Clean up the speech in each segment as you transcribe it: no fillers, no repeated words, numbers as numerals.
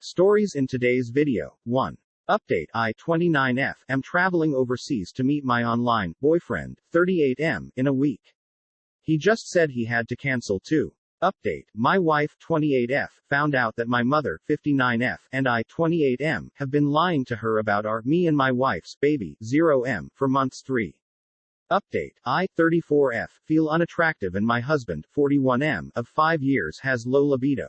Stories in today's video. 1. Update: I, 29F, am traveling overseas to meet my online boyfriend, 38M, in a week. He just said he had to cancel too. Update: my wife, 28F, found out that my mother, 59F, and I, 28M, have been lying to her about me and my wife's baby, 0M, for months. 3. Update: I, 34F, feel unattractive and my husband, 41M, of 5 years has low libido.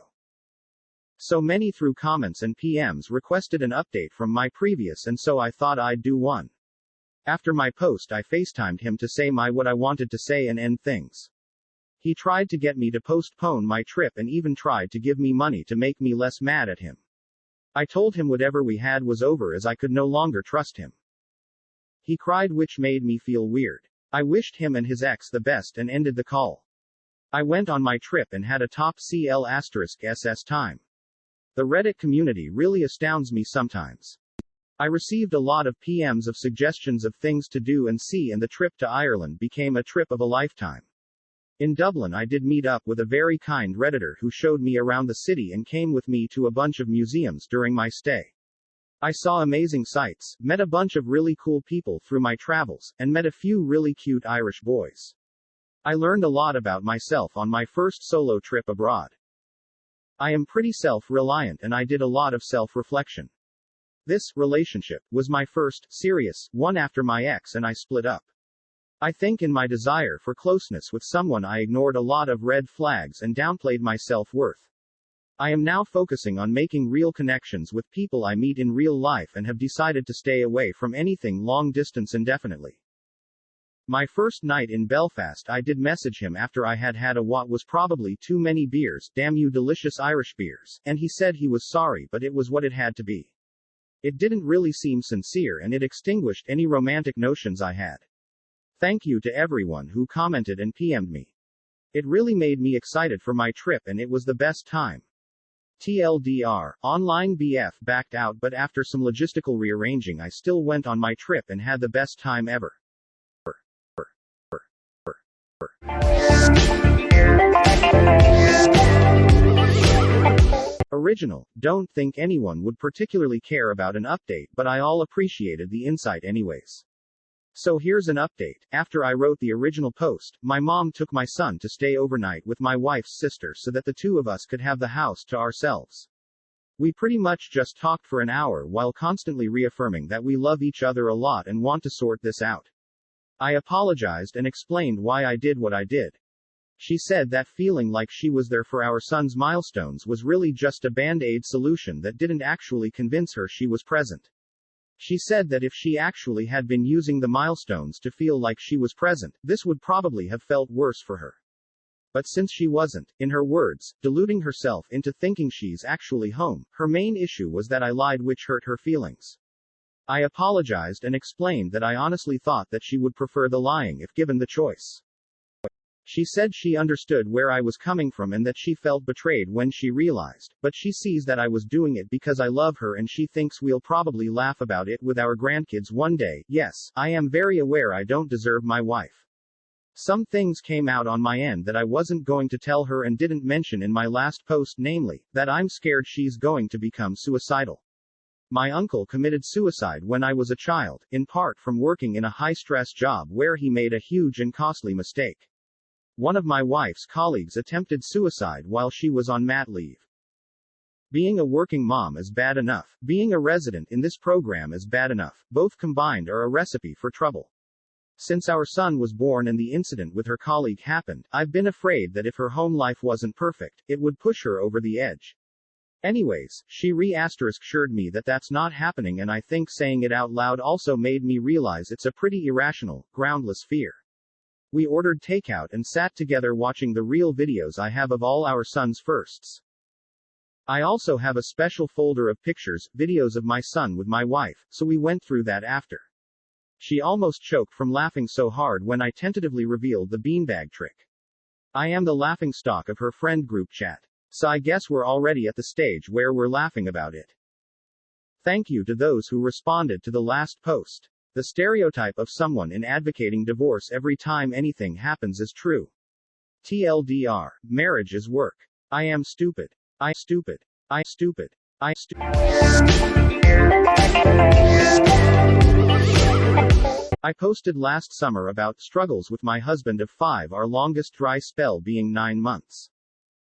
So many through comments and PMs requested an update from my previous, and so I thought I'd do one. After my post I FaceTimed him to say what I wanted to say and end things. He tried to get me to postpone my trip and even tried to give me money to make me less mad at him. I told him whatever we had was over as I could no longer trust him. He cried, which made me feel weird. I wished him and his ex the best and ended the call. I went on my trip and had a top CL*SS time. The Reddit community really astounds me sometimes. I received a lot of PMs of suggestions of things to do and see, and the trip to Ireland became a trip of a lifetime. In Dublin I did meet up with a very kind Redditor who showed me around the city and came with me to a bunch of museums during my stay. I saw amazing sights, met a bunch of really cool people through my travels, and met a few really cute Irish boys. I learned a lot about myself on my first solo trip abroad. I am pretty self-reliant and I did a lot of self-reflection. This relationship was my first serious one after my ex and I split up. I think in my desire for closeness with someone I ignored a lot of red flags and downplayed my self-worth. I am now focusing on making real connections with people I meet in real life and have decided to stay away from anything long distance indefinitely. My first night in Belfast I did message him after I had had what was probably too many beers, damn you delicious Irish beers, and he said he was sorry but it was what it had to be. It didn't really seem sincere and it extinguished any romantic notions I had. Thank you to everyone who commented and PM'd me. It really made me excited for my trip and it was the best time. TLDR, online BF backed out but after some logistical rearranging I still went on my trip and had the best time ever. Original. Don't think anyone would particularly care about an update, but I all appreciated the insight anyways. So here's an update. After I wrote the original post, my mom took my son to stay overnight with my wife's sister so that the two of us could have the house to ourselves. We pretty much just talked for an hour while constantly reaffirming that we love each other a lot and want to sort this out. I apologized and explained why I did what I did. She said that feeling like she was there for our son's milestones was really just a band-aid solution that didn't actually convince her she was present. She said that if she actually had been using the milestones to feel like she was present, this would probably have felt worse for her. But since she wasn't, in her words, deluding herself into thinking she's actually home, her main issue was that I lied, which hurt her feelings. I apologized and explained that I honestly thought that she would prefer the lying if given the choice. She said she understood where I was coming from and that she felt betrayed when she realized, but she sees that I was doing it because I love her and she thinks we'll probably laugh about it with our grandkids one day. Yes, I am very aware I don't deserve my wife. Some things came out on my end that I wasn't going to tell her and didn't mention in my last post, namely, that I'm scared she's going to become suicidal. My uncle committed suicide when I was a child, in part from working in a high-stress job where he made a huge and costly mistake. One of my wife's colleagues attempted suicide while she was on mat leave. Being a working mom is bad enough. Being a resident in this program is bad enough. Both combined are a recipe for trouble. Since our son was born and the incident with her colleague happened, I've been afraid that if her home life wasn't perfect, it would push her over the edge. Anyways, she assured me that that's not happening, and I think saying it out loud also made me realize it's a pretty irrational, groundless fear. We ordered takeout and sat together watching the real videos I have of all our son's firsts. I also have a special folder of pictures, videos of my son with my wife, so we went through that after. She almost choked from laughing so hard when I tentatively revealed the beanbag trick. I am the laughingstock of her friend group chat. So I guess we're already at the stage where we're laughing about it. Thank you to those who responded to the last post. The stereotype of someone in advocating divorce every time anything happens is true. TLDR, marriage is work. I am stupid. I stupid. I posted last summer about struggles with my husband of 5, our longest dry spell being 9 months.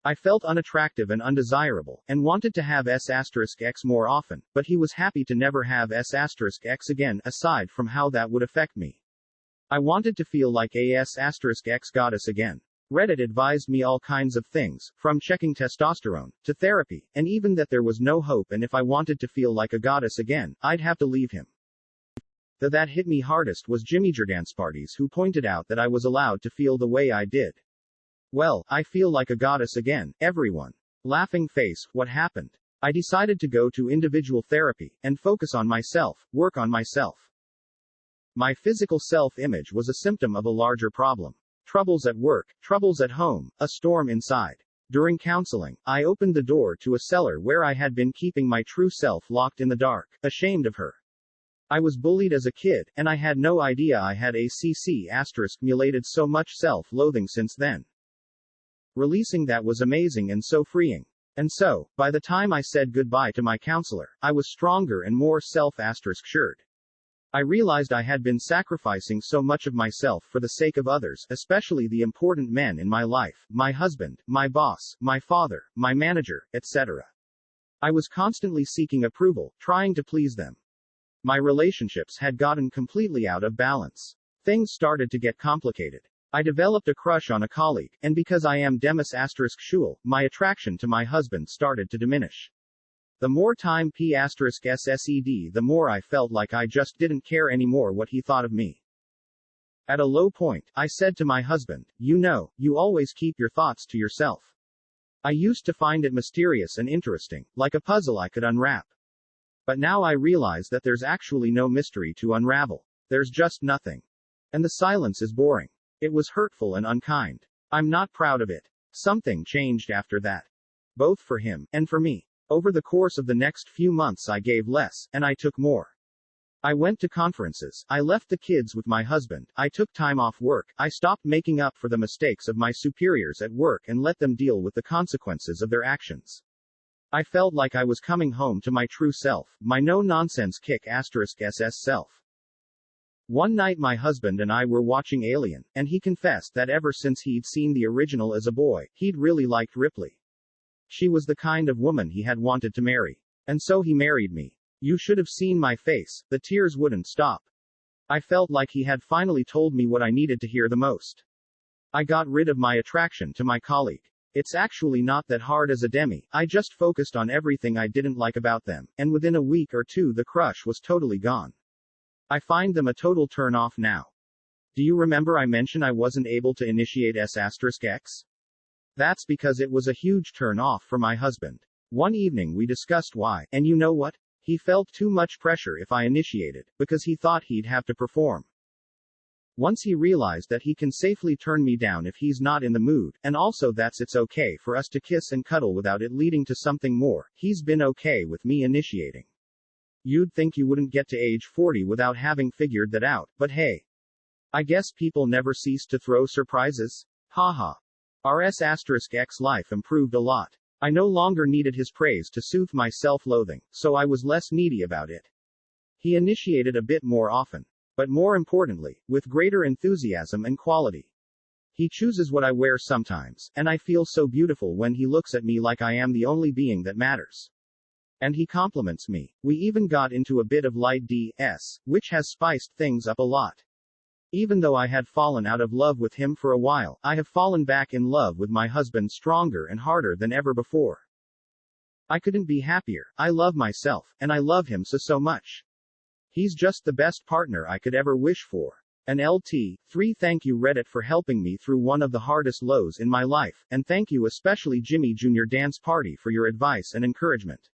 I felt unattractive and undesirable, and wanted to have S*X more often, but he was happy to never have S*X again, aside from how that would affect me. I wanted to feel like a S*X goddess again. Reddit advised me all kinds of things, from checking testosterone, to therapy, and even that there was no hope, and if I wanted to feel like a goddess again, I'd have to leave him. That hit me hardest was Jimmy Dance parties, who pointed out that I was allowed to feel the way I did. Well, I feel like a goddess again, everyone. Laughing face, what happened? I decided to go to individual therapy, and focus on myself, work on myself. My physical self-image was a symptom of a larger problem. Troubles at work, troubles at home, a storm inside. During counseling, I opened the door to a cellar where I had been keeping my true self locked in the dark, ashamed of her. I was bullied as a kid, and I had no idea I had accumulated so much self-loathing since then. Releasing that was amazing and so freeing. And so, by the time I said goodbye to my counselor, I was stronger and more self-assured. I realized I had been sacrificing so much of myself for the sake of others, especially the important men in my life, my husband, my boss, my father, my manager, etc. I was constantly seeking approval, trying to please them. My relationships had gotten completely out of balance. Things started to get complicated. I developed a crush on a colleague, and because I am Demis*Schul, my attraction to my husband started to diminish. The more time P*SSED, the more I felt like I just didn't care anymore what he thought of me. At a low point, I said to my husband, "You know, you always keep your thoughts to yourself." I used to find it mysterious and interesting, like a puzzle I could unwrap. But now I realize that there's actually no mystery to unravel. There's just nothing. And the silence is boring. It was hurtful and unkind. I'm not proud of it. Something changed after that. Both for him, and for me. Over the course of the next few months I gave less, and I took more. I went to conferences, I left the kids with my husband, I took time off work, I stopped making up for the mistakes of my superiors at work and let them deal with the consequences of their actions. I felt like I was coming home to my true self, my no-nonsense kick*SS self. One night my husband and I were watching Alien, and he confessed that ever since he'd seen the original as a boy, he'd really liked Ripley. She was the kind of woman he had wanted to marry. And so he married me. You should have seen my face, the tears wouldn't stop. I felt like he had finally told me what I needed to hear the most. I got rid of my attraction to my colleague. It's actually not that hard as a demi, I just focused on everything I didn't like about them, and within a week or two the crush was totally gone. I find them a total turn off now. Do you remember I mentioned I wasn't able to initiate S*X? That's because it was a huge turn off for my husband. One evening we discussed why, and you know what? He felt too much pressure if I initiated, because he thought he'd have to perform. Once he realized that he can safely turn me down if he's not in the mood, and also that's it's okay for us to kiss and cuddle without it leading to something more, he's been okay with me initiating. You'd think you wouldn't get to age 40 without having figured that out, but hey. I guess people never cease to throw surprises? Haha. Our S*X life improved a lot. I no longer needed his praise to soothe my self-loathing, so I was less needy about it. He initiated a bit more often. But more importantly, with greater enthusiasm and quality. He chooses what I wear sometimes, and I feel so beautiful when he looks at me like I am the only being that matters. And he compliments me. We even got into a bit of light DS, which has spiced things up a lot. Even though I had fallen out of love with him for a while, I have fallen back in love with my husband stronger and harder than ever before. I couldn't be happier. I love myself, and I love him so much. He's just the best partner I could ever wish for. An LT3 thank you Reddit for helping me through one of the hardest lows in my life, and thank you especially Jimmy Jr. Dance Party for your advice and encouragement.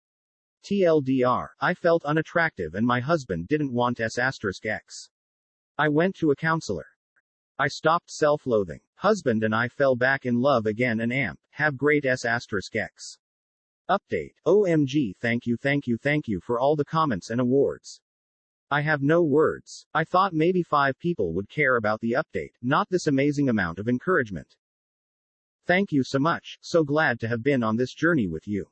TLDR, I felt unattractive and my husband didn't want S*X. I went to a counselor. I stopped self-loathing. Husband and I fell back in love again and have great S*X. Update. OMG thank you for all the comments and awards. I have no words. I thought maybe 5 people would care about the update, not this amazing amount of encouragement. Thank you so much, so glad to have been on this journey with you.